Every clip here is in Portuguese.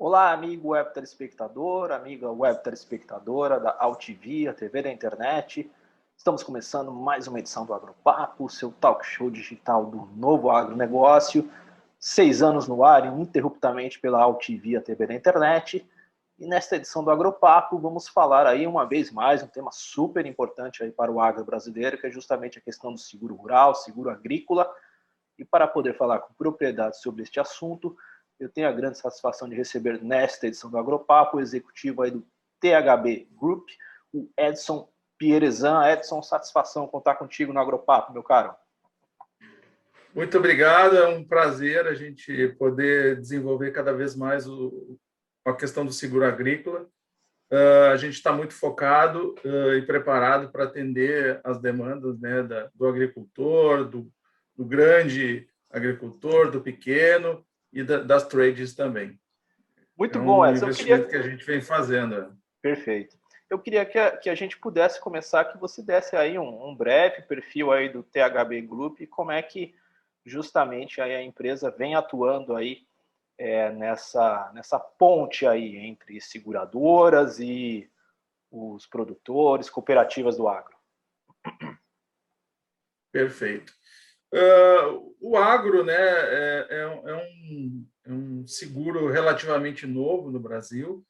Olá, amigo web telespectador, amiga web telespectadora da AltV, a TV da internet. Estamos começando mais uma edição do Agropapo, seu talk show digital do novo agronegócio. 6 anos no ar, ininterruptamente pela AltV, a TV da internet. E nesta edição do Agropapo, vamos falar aí uma vez mais um tema super importante aí para o agro brasileiro, que é justamente a questão do seguro rural, seguro agrícola. E para poder falar com propriedade sobre este assunto, eu tenho a grande satisfação de receber nesta edição do Agropapo o executivo aí do THB Group, o Edson Pierezan. Edson, satisfação contar contigo no Agropapo, meu caro. Muito obrigado, é um prazer a gente poder desenvolver cada vez mais a questão do seguro agrícola. A gente está muito focado e preparado para atender as demandas, né, do agricultor, do grande agricultor, do pequeno e das trades também. Muito É bom, um Edson. investimento que a gente vem fazendo. Perfeito. Eu queria que a gente pudesse começar, que você desse aí um breve perfil aí do THB Group e como é que justamente aí a empresa vem atuando aí nessa ponte aí entre seguradoras e os produtores, cooperativas do agro. Perfeito. O agro, né, é um seguro relativamente novo no Brasil.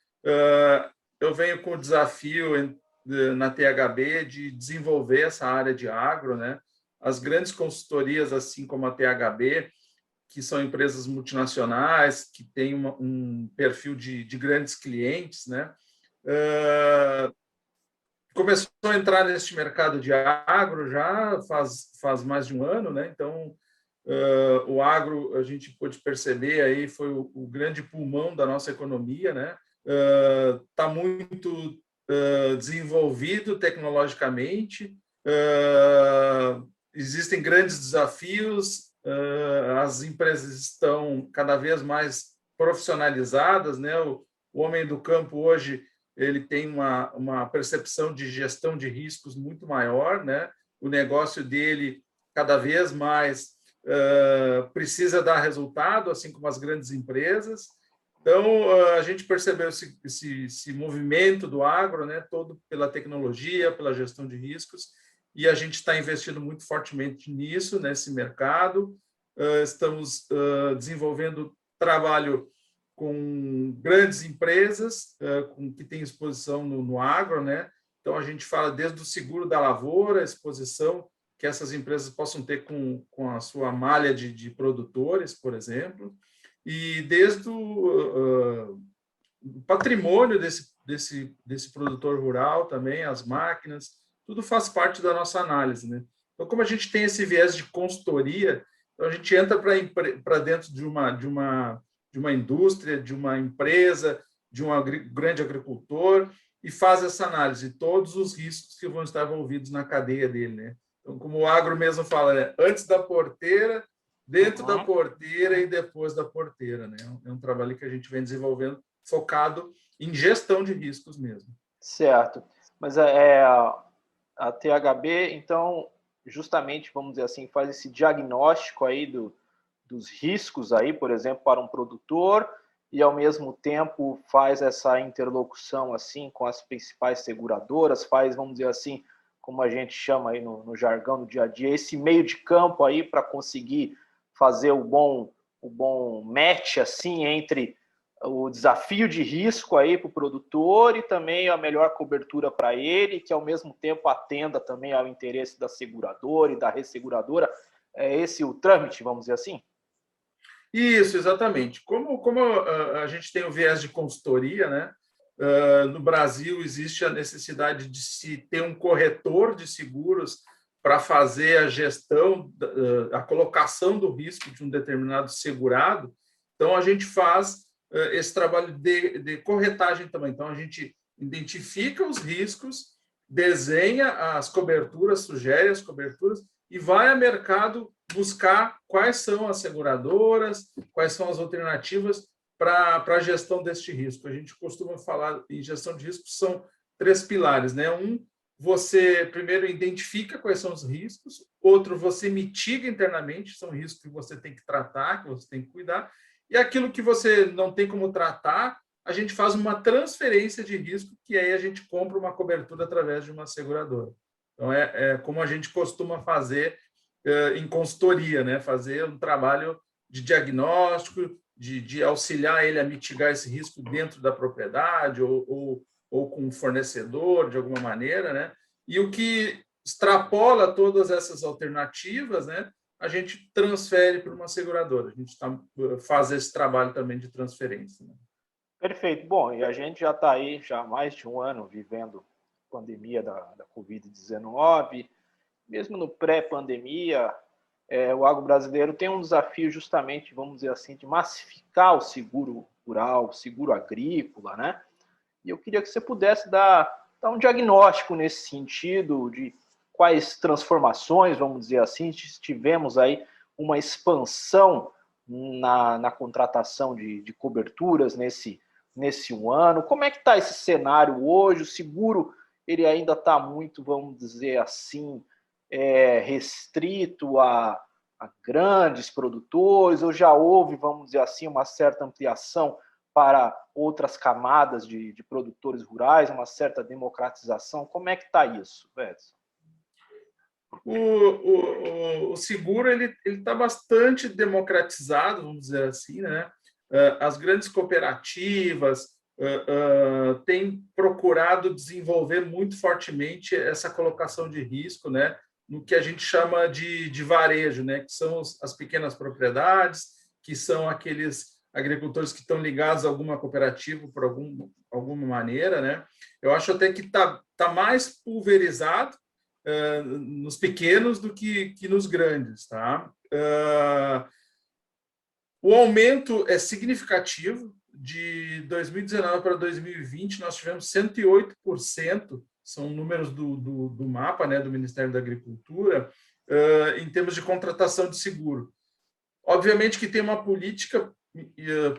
Eu venho com o desafio na THB de desenvolver essa área de agro, né? As grandes consultorias, assim como a THB, que são empresas multinacionais, que têm um perfil de grandes clientes, né? Começou a entrar neste mercado de agro já faz mais de um ano, né? Então, o agro, a gente pôde perceber aí, foi o grande pulmão da nossa economia, né? Está muito desenvolvido tecnologicamente, existem grandes desafios, as empresas estão cada vez mais profissionalizadas, né? O homem do campo hoje ele tem uma percepção de gestão de riscos muito maior, né? O negócio dele cada vez mais precisa dar resultado, assim como as grandes empresas. Então, a gente percebeu esse movimento do agro, né, todo pela tecnologia, pela gestão de riscos, e a gente está investindo muito fortemente nisso, nesse mercado. Estamos desenvolvendo trabalho com grandes empresas que têm exposição no agro, né? Então, a gente fala desde o seguro da lavoura, exposição que essas empresas possam ter com a sua malha de produtores, por exemplo, e desde o patrimônio desse produtor rural também, as máquinas, tudo faz parte da nossa análise, né? Então, como a gente tem esse viés de consultoria, então a gente entra para dentro de uma indústria, de uma empresa, de um grande agricultor e faz essa análise de todos os riscos que vão estar envolvidos na cadeia dele, né? Então, como o agro mesmo fala, né? Antes da porteira, dentro da porteira e depois da porteira, né? É um trabalho que a gente vem desenvolvendo focado em gestão de riscos mesmo. Certo. Mas a THB, então, justamente, vamos dizer assim, faz esse diagnóstico aí dos riscos aí, por exemplo, para um produtor e, ao mesmo tempo, faz essa interlocução assim com as principais seguradoras, faz, vamos dizer assim, como a gente chama aí no jargão do dia a dia, esse meio de campo aí para conseguir fazer o bom match assim entre o desafio de risco aí para o produtor e também a melhor cobertura para ele, que ao mesmo tempo atenda também ao interesse da seguradora e da resseguradora. É esse o trâmite, vamos dizer assim? Isso, exatamente. Como a gente tem o viés de consultoria, né? No Brasil existe a necessidade de se ter um corretor de seguros para fazer a gestão, a colocação do risco de um determinado segurado. Então, a gente faz esse trabalho de corretagem também. Então, a gente identifica os riscos, desenha as coberturas, sugere as coberturas e vai ao mercado buscar quais são as seguradoras, quais são as alternativas para a gestão deste risco. A gente costuma falar em gestão de risco, são 3 pilares, né? Você primeiro identifica quais são os riscos, outro, você mitiga internamente, são riscos que você tem que tratar, que você tem que cuidar, e aquilo que você não tem como tratar, a gente faz uma transferência de risco, que aí a gente compra uma cobertura através de uma seguradora. Então, é como a gente costuma fazer em consultoria, né? Fazer um trabalho de diagnóstico, de auxiliar ele a mitigar esse risco dentro da propriedade ou com o fornecedor, de alguma maneira, né? E o que extrapola todas essas alternativas, né? A gente transfere para uma seguradora. A gente faz esse trabalho também de transferência, né? Perfeito. Bom, e a gente já está aí já há mais de um ano vivendo a pandemia da Covid-19. Mesmo no pré-pandemia, o agro brasileiro tem um desafio justamente, vamos dizer assim, de massificar o seguro rural, o seguro agrícola, né? E eu queria que você pudesse dar um diagnóstico nesse sentido de quais transformações, vamos dizer assim, tivemos aí uma expansão na contratação de coberturas nesse um ano. Como é que está esse cenário hoje? O seguro ele ainda está muito, vamos dizer assim, restrito a grandes produtores, ou já houve, vamos dizer assim, uma certa ampliação para outras camadas de produtores rurais, uma certa democratização? Como é que está isso, Edson? O seguro ele está bastante democratizado, vamos dizer assim, né? As grandes cooperativas têm procurado desenvolver muito fortemente essa colocação de risco, né? No que a gente chama de varejo, né? Que são as pequenas propriedades, que são aqueles agricultores que estão ligados a alguma cooperativa por alguma maneira, né? Eu acho até que tá mais pulverizado nos pequenos do que nos grandes, tá? O aumento é significativo. De 2019 para 2020, nós tivemos 108%, são números do mapa, né, do Ministério da Agricultura, em termos de contratação de seguro. Obviamente que tem uma política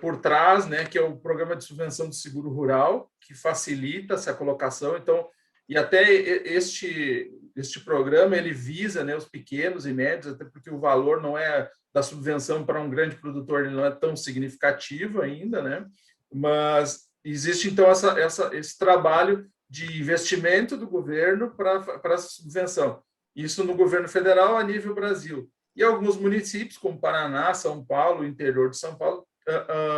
por trás, né, que é o Programa de Subvenção de Seguro Rural, que facilita essa colocação. Então, e até este programa ele visa, né, os pequenos e médios, até porque o valor não é da subvenção para um grande produtor, ele não é tão significativo ainda, né? Mas existe então esse trabalho de investimento do governo para a subvenção. Isso no governo federal a nível Brasil. E alguns municípios, como Paraná, São Paulo, interior de São Paulo,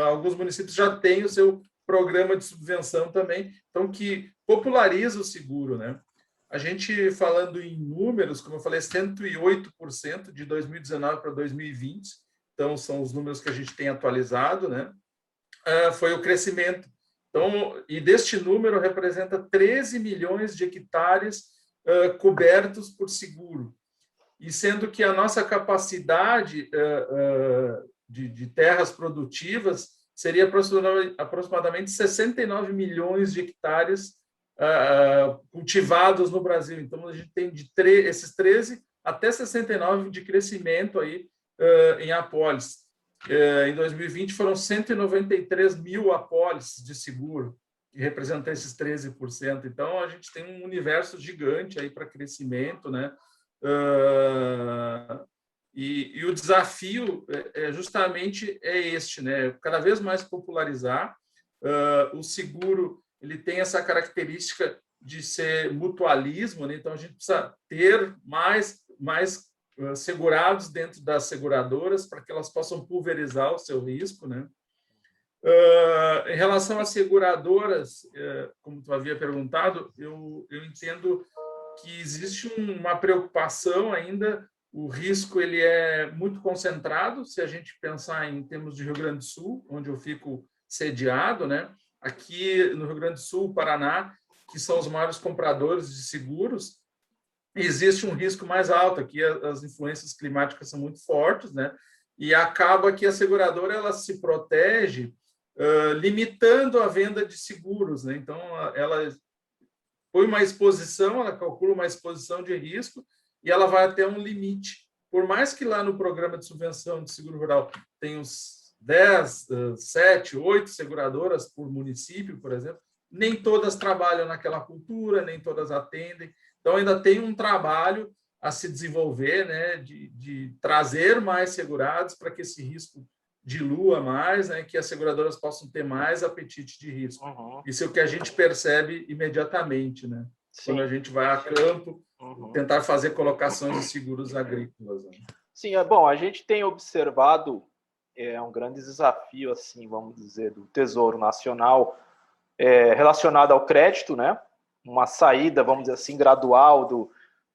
alguns municípios já têm o seu programa de subvenção também, então que populariza o seguro, né? A gente, falando em números, como eu falei, 108% de 2019 para 2020, então são os números que a gente tem atualizado, né? Foi o crescimento. Então, e deste número representa 13 milhões de hectares cobertos por seguro. E sendo que a nossa capacidade de terras produtivas seria aproximadamente 69 milhões de hectares cultivados no Brasil. Então, a gente tem esses 13 até 69 de crescimento aí, em apólices. Em 2020, foram 193 mil apólices de seguro, que representam esses 13%. Então, a gente tem um universo gigante aí para crescimento, né? E o desafio justamente este, né? Cada vez mais popularizar. O seguro ele tem essa característica de ser mutualismo, né? Então a gente precisa ter mais segurados dentro das seguradoras para que elas possam pulverizar o seu risco, né? Em relação às seguradoras, como tu havia perguntado, eu entendo que existe uma preocupação ainda. O risco ele é muito concentrado, se a gente pensar em termos de Rio Grande do Sul, onde eu fico sediado, né? Aqui no Rio Grande do Sul, Paraná, que são os maiores compradores de seguros, existe um risco mais alto. Aqui as influências climáticas são muito fortes, né? E acaba que a seguradora ela se protege limitando a venda de seguros, né? Então, ela põe uma exposição, ela calcula uma exposição de risco e ela vai até um limite. Por mais que lá no programa de subvenção de seguro rural tenha uns 10, 7, 8 seguradoras por município, por exemplo, nem todas trabalham naquela cultura, nem todas atendem. Então, ainda tem um trabalho a se desenvolver, né, de trazer mais segurados para que esse risco dilua mais, né, que as seguradoras possam ter mais apetite de risco. Isso é o que a gente percebe imediatamente, né? Quando a gente vai a campo, tentar fazer colocações de seguros agrícolas. Né? Sim, é bom, a gente tem observado um grande desafio, assim, vamos dizer, do Tesouro Nacional relacionado ao crédito, né? Uma saída, vamos dizer assim, gradual do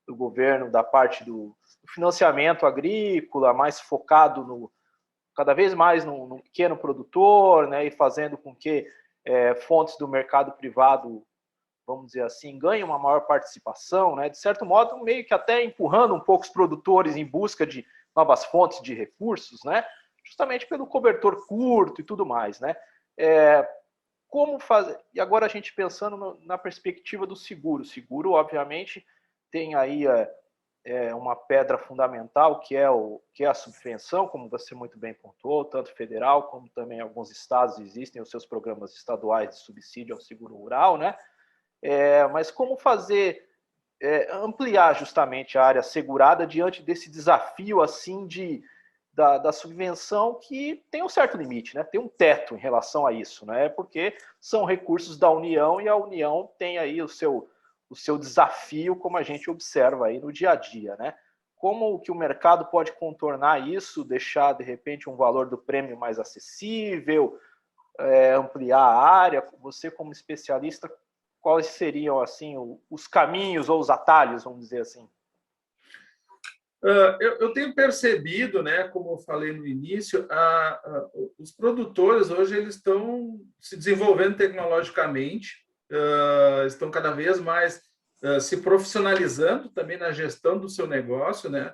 governo da parte do financiamento agrícola, mais focado cada vez mais no pequeno produtor, né? E fazendo com que fontes do mercado privado, vamos dizer assim, ganhem uma maior participação, né? De certo modo, meio que até empurrando um pouco os produtores em busca de novas fontes de recursos, né? Justamente pelo cobertor curto e tudo mais, né? Como fazer? E agora a gente pensando na perspectiva do seguro. O seguro, obviamente, tem aí uma pedra fundamental, que é a subvenção, como você muito bem pontuou, tanto federal como também alguns estados existem os seus programas estaduais de subsídio ao seguro rural, né? Mas como fazer ampliar justamente a área segurada diante desse desafio assim da subvenção, que tem um certo limite, né? Tem um teto em relação a isso, né? Porque são recursos da União e a União tem aí o seu desafio, como a gente observa aí no dia a dia, né? Como que o mercado pode contornar isso, deixar de repente um valor do prêmio mais acessível, ampliar a área? Você como especialista, quais seriam assim os caminhos ou os atalhos, vamos dizer assim? Eu tenho percebido, né, como eu falei no início, os produtores hoje eles estão se desenvolvendo tecnologicamente, estão cada vez mais se profissionalizando também na gestão do seu negócio, né?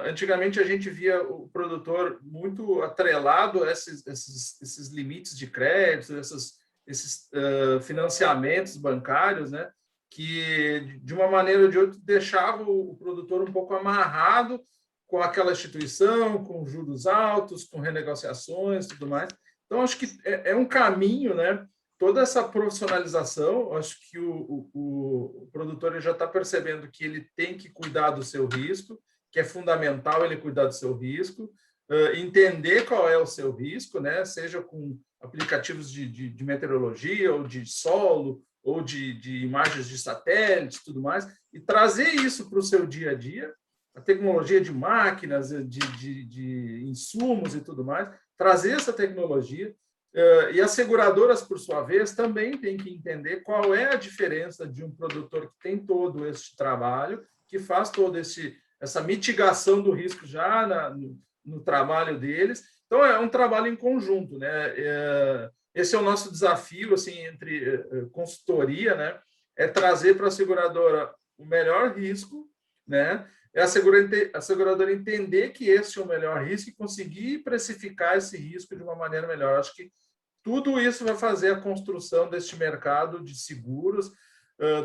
Antigamente a gente via o produtor muito atrelado a esses limites de crédito, esses financiamentos bancários, né? Que, de uma maneira ou de outra, deixava o produtor um pouco amarrado com aquela instituição, com juros altos, com renegociações e tudo mais. Então, acho que é um caminho, né? Toda essa profissionalização, acho que o produtor ele já está percebendo que ele tem que cuidar do seu risco, que é fundamental ele cuidar do seu risco, entender qual é o seu risco, né? Seja com aplicativos de meteorologia ou de solo, ou de imagens de satélite, tudo mais, e trazer isso para o seu dia a dia, a tecnologia de máquinas, de insumos e tudo mais, trazer essa tecnologia. E as seguradoras, por sua vez, também têm que entender qual é a diferença de um produtor que tem todo esse trabalho, que faz toda essa mitigação do risco já no trabalho deles. Então, é um trabalho em conjunto, né? Esse é o nosso desafio, assim, entre consultoria, né? É trazer para a seguradora o melhor risco, né? É a seguradora entender que esse é o melhor risco e conseguir precificar esse risco de uma maneira melhor. Acho que tudo isso vai fazer a construção deste mercado de seguros,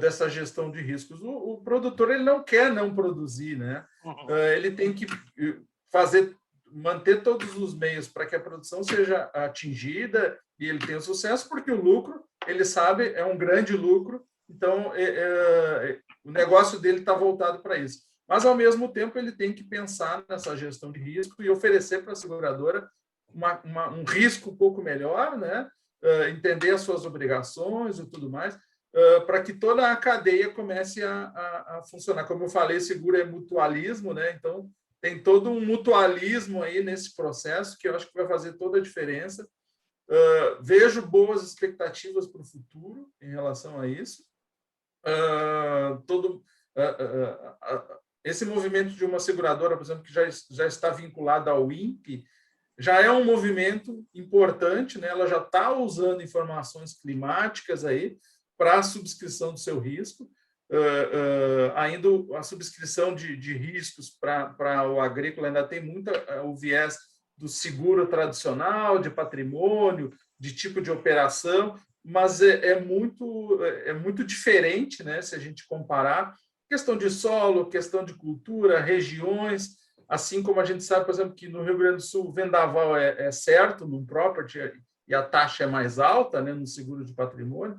dessa gestão de riscos. O produtor ele não quer não produzir, né? Ele tem que manter todos os meios para que a produção seja atingida e ele tenha sucesso, porque o lucro, ele sabe, é um grande lucro, então o negócio dele está voltado para isso. Mas, ao mesmo tempo, ele tem que pensar nessa gestão de risco e oferecer para a seguradora um risco um pouco melhor, né? Entender as suas obrigações e tudo mais, para que toda a cadeia comece a funcionar. Como eu falei, seguro é mutualismo, né? Então, tem todo um mutualismo aí nesse processo que eu acho que vai fazer toda a diferença. Vejo boas expectativas para o futuro em relação a isso. Esse movimento de uma seguradora, por exemplo, que já está vinculada ao INPE, já é um movimento importante, né? Ela já está usando informações climáticas aí para a subscrição do seu risco. Ainda a subscrição de riscos para o agrícola ainda tem muito o viés do seguro tradicional, de patrimônio, de tipo de operação, mas é muito diferente, né, se a gente comparar questão de solo, questão de cultura, regiões, assim como a gente sabe, por exemplo, que no Rio Grande do Sul o vendaval é certo no property e a taxa é mais alta, né, no seguro de patrimônio.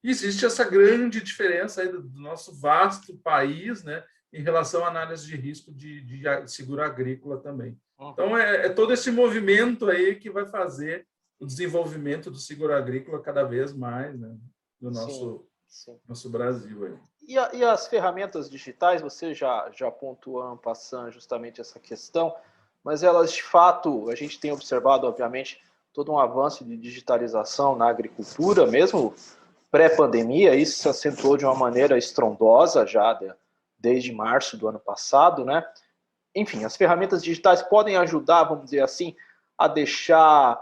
E existe essa grande diferença aí do nosso vasto país, né, em relação à análise de risco de seguro agrícola também. Uhum. Então, é todo esse movimento aí que vai fazer o desenvolvimento do seguro agrícola cada vez mais, né, do nosso Brasil aí. E as ferramentas digitais, você já pontuou en passant justamente essa questão, mas elas, de fato, a gente tem observado, obviamente, todo um avanço de digitalização na agricultura, mesmo pré-pandemia, isso se acentuou de uma maneira estrondosa já desde março do ano passado, né? Enfim, as ferramentas digitais podem ajudar, vamos dizer assim, a deixar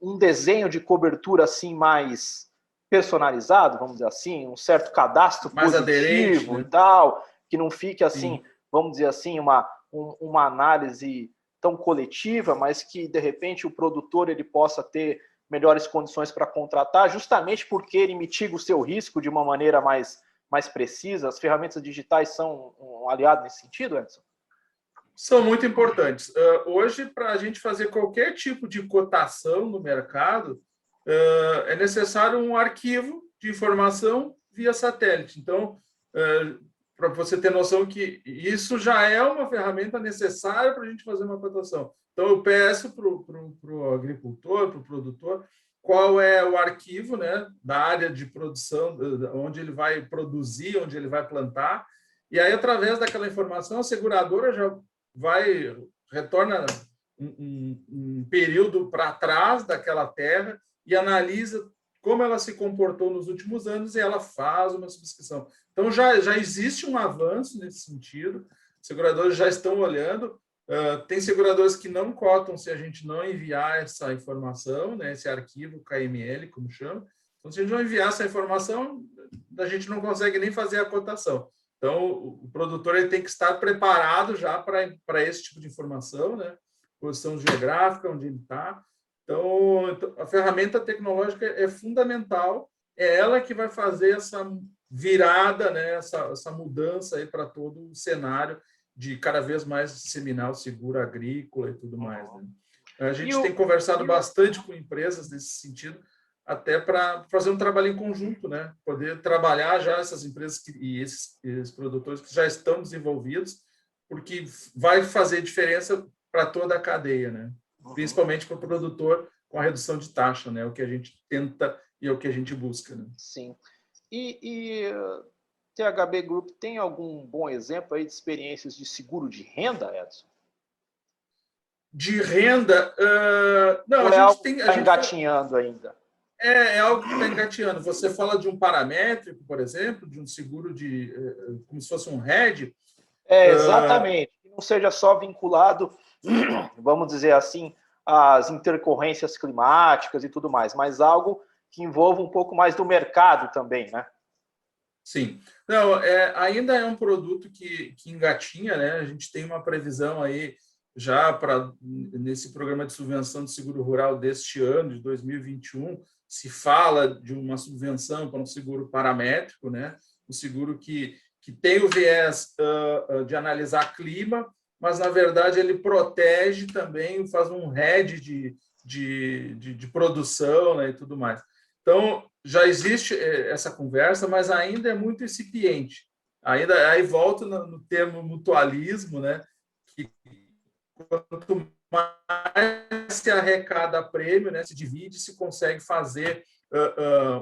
um desenho de cobertura assim mais personalizado, vamos dizer assim, um certo cadastro mais positivo aderente, né? E tal, que não fique assim, Sim. Vamos dizer assim, uma análise tão coletiva, mas que de repente o produtor ele possa ter melhores condições para contratar, justamente porque ele mitiga o seu risco de uma maneira mais precisa. As ferramentas digitais são um aliado nesse sentido, Edson? São muito importantes. Hoje, para a gente fazer qualquer tipo de cotação no mercado, é necessário um arquivo de informação via satélite. Então, para você ter noção que isso já é uma ferramenta necessária para a gente fazer uma cotação. Então, eu peço para o agricultor, para o produtor, qual é o arquivo, né, da área de produção, onde ele vai produzir, onde ele vai plantar, e aí, através daquela informação, a seguradora já retorna um período para trás daquela terra e analisa como ela se comportou nos últimos anos e ela faz uma subscrição. Então, já existe um avanço nesse sentido, os seguradores já estão olhando, tem seguradores que não cotam se a gente não enviar essa informação, né, esse arquivo KML, como chama. Então, se a gente não enviar essa informação, a gente não consegue nem fazer a cotação. Então, o produtor ele tem que estar preparado já para esse tipo de informação, né? Posição geográfica, onde ele está. Então, a ferramenta tecnológica é fundamental, é ela que vai fazer essa virada, né? essa mudança para todo o cenário de cada vez mais disseminar o seguro agrícola e tudo mais. Né? A gente tem conversado bastante com empresas nesse sentido, até para fazer um trabalho em conjunto, né? Poder trabalhar já essas empresas e esses produtores que já estão desenvolvidos, porque vai fazer diferença para toda a cadeia, né? Principalmente para o produtor com a redução de taxa, né? O que a gente tenta e é o que a gente busca, né? Sim. E THB Group tem algum bom exemplo aí de experiências de seguro de renda, Edson? De renda, não, ou a gente tem. Está engatinhando ainda? É algo que está engateando. Você fala de um paramétrico, por exemplo, de um seguro como se fosse um RED. Exatamente. Que não seja só vinculado, vamos dizer assim, às intercorrências climáticas e tudo mais, mas algo que envolva um pouco mais do mercado também, né? Sim. Não, ainda é um produto que engatinha, né? A gente tem uma previsão aí já nesse programa de subvenção de seguro rural deste ano, de 2021, se fala de uma subvenção para um seguro paramétrico, né? Um seguro que tem o viés de analisar clima, mas, na verdade, ele protege também, faz um hedge de produção, né, e tudo mais. Então, já existe essa conversa, mas ainda é muito incipiente. Aí volta no termo mutualismo, né? Que quanto mais se arrecada prêmio, né, se divide, se consegue fazer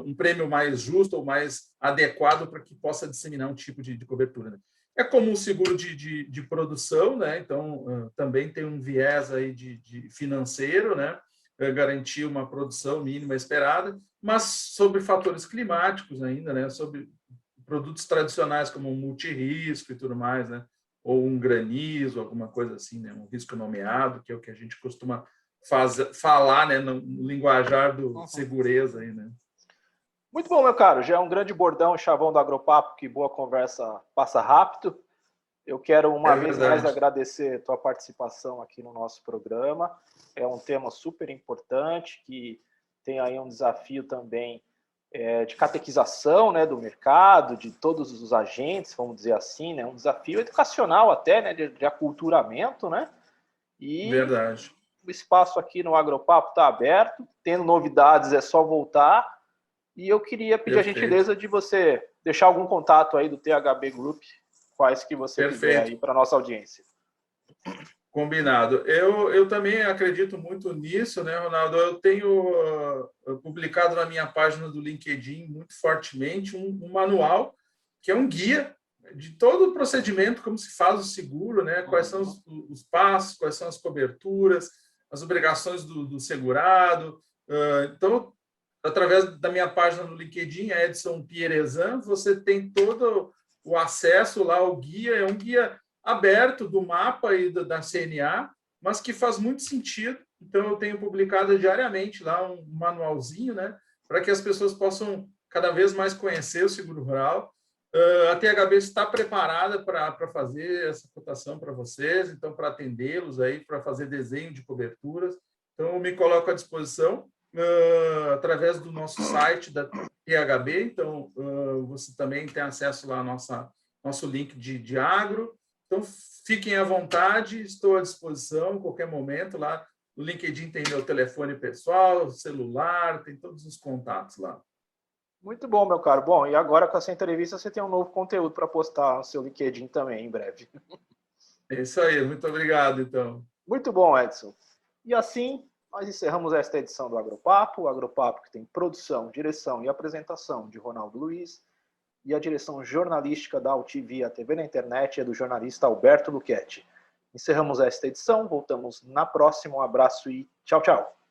um prêmio mais justo ou mais adequado para que possa disseminar um tipo de cobertura. Né? É como um seguro de produção, né? Então também tem um viés aí de financeiro, né? Garantir uma produção mínima esperada, mas sobre fatores climáticos ainda, né? Sobre produtos tradicionais como multirrisco e tudo mais, né? Ou um granizo, alguma coisa assim, né? Um risco nomeado, que é o que a gente costuma falar, né? No linguajar do segurança aí, né? Muito bom, meu caro. Já é um grande bordão, chavão do Agropapo, que boa conversa passa rápido. Eu quero uma vez mais agradecer a tua participação aqui no nosso programa. É um tema super importante, que tem aí um desafio também de catequização, né, do mercado, de todos os agentes, vamos dizer assim, né, um desafio educacional até, né, de aculturamento, né? E verdade. O espaço aqui no Agropapo está aberto, tendo novidades é só voltar. E eu queria pedir a Perfeito. gentileza de você deixar algum contato aí do THB Group, quais que você quiser aí para a nossa audiência. Combinado. Eu também acredito muito nisso, né, Ronaldo? Eu tenho publicado na minha página do LinkedIn muito fortemente um manual, que é um guia de todo o procedimento, como se faz o seguro, né? Quais são os passos, quais são as coberturas, as obrigações do segurado. Então, através da minha página no LinkedIn, a Edson Pierezan, você tem todo o acesso lá ao guia, é um guia aberto do mapa e da CNA, mas que faz muito sentido. Então, eu tenho publicado diariamente lá um manualzinho, né, para que as pessoas possam cada vez mais conhecer o seguro rural. A THB está preparada para fazer essa cotação para vocês, então, para atendê-los aí, para fazer desenho de coberturas. Então, eu me coloco à disposição através do nosso site da THB. Então, você também tem acesso lá ao nosso link de agro. Então, fiquem à vontade, estou à disposição em qualquer momento. Lá no LinkedIn tem meu telefone pessoal, celular, tem todos os contatos lá. Muito bom, meu caro. Bom, e agora com essa entrevista você tem um novo conteúdo para postar no seu LinkedIn também, em breve. É isso aí, muito obrigado, então. Muito bom, Edson. E assim, nós encerramos esta edição do Agropapo. O Agropapo que tem produção, direção e apresentação de Ronaldo Luiz, e a direção jornalística da UTV, a TV na internet, é do jornalista Alberto Luchetti. Encerramos esta edição, voltamos na próxima. Um abraço e tchau, tchau.